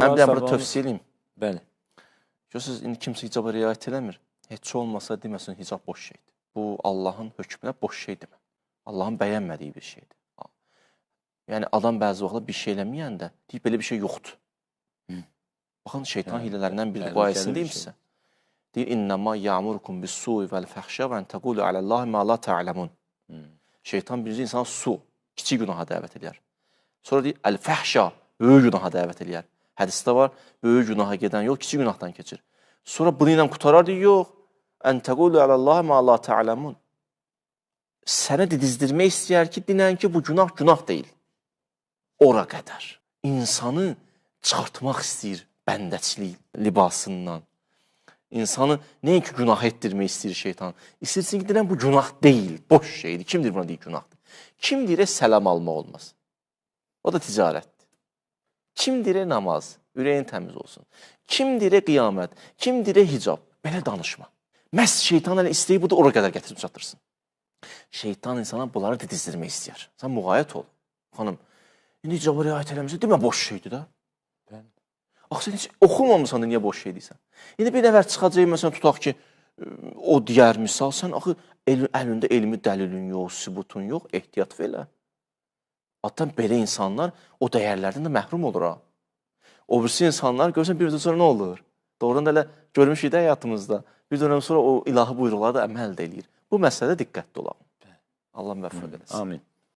Mən bir burada tövsiyə edeyim. Bəli. Görürsünüz, indi kimsə hicaba riayət eləmir. Heç olmasa deməsin hicab boş şeydir. Bu Allahın hökmünə boş şey demə. Allahın bəyənmədiyi bir şeydir. Yəni adam bəzi vaxtlar bir şey eləməyəndə deyib belə bir şey yoxdur. Baxın şeytan hilələrindən biri bu ayəsini deyim sizə. Deyir innəmə ya'murukum bis-su'i vel-fəhşə və en təqulu aləllahi ma la ta'lamun. Şeytan birinci insanı su, kiçik günaha dəvət edir. Sonra deyir əl-fəhşə, böyük günaha dəvət edir. Hədisdə var, böyük günaha gedən yol kiçik günahdan keçir. Sonra bunu ilə qutarar deyir, yox. En təqulu aləllahi ma la ta'lamun. Sənə didizdirmək istəyər ki, dinən ki, bu günah deyil. Ora qədər. İnsanı çıxartmaq istəyir bəndəçilik libasından. İnsanı nəinki günah etdirmək istəyir şeytan. İstəyirsin ki, dinən bu günah deyil, boş şeydir. Kimdir buna deyir günahdır? Kim deyir səlam almaq olmaz? O da ticarətdir. Kim deyir namaz, ürəyin təmiz olsun. Kim deyir qiyamət, kim deyir hicab. Belə danışma. Məhz şeytan elə istəyir, bu da ora qədər gətirib çatırsın. Şeytan insana bunları didizdirmək istəyir. Sən müğayət ol. Xanım, indi hicaba riayət eləmişsə, demə boş şeydir də. Axı, sən heç oxumamısan da niyə boş şey deyirsən? İndi bir nəfər çıxacaq, məsələn, tutaq ki, o digər misal, sən axı əlində elmi dəlilin yox, sübutun yox, ehtiyat və elə. Hatta belə insanlar o dəyərlərdən də məhrum olur ha. O birisi insanlar, görürsən, bir müddət sonra nə olur? Doğrudan da elə görmüşük də həyatımızda. Bir dönəm sonra o ilahi buyruqları da əməl də eləyir. Bu məsələdə diqqətli olalım. Allah müvəffəq eləsin. Amin.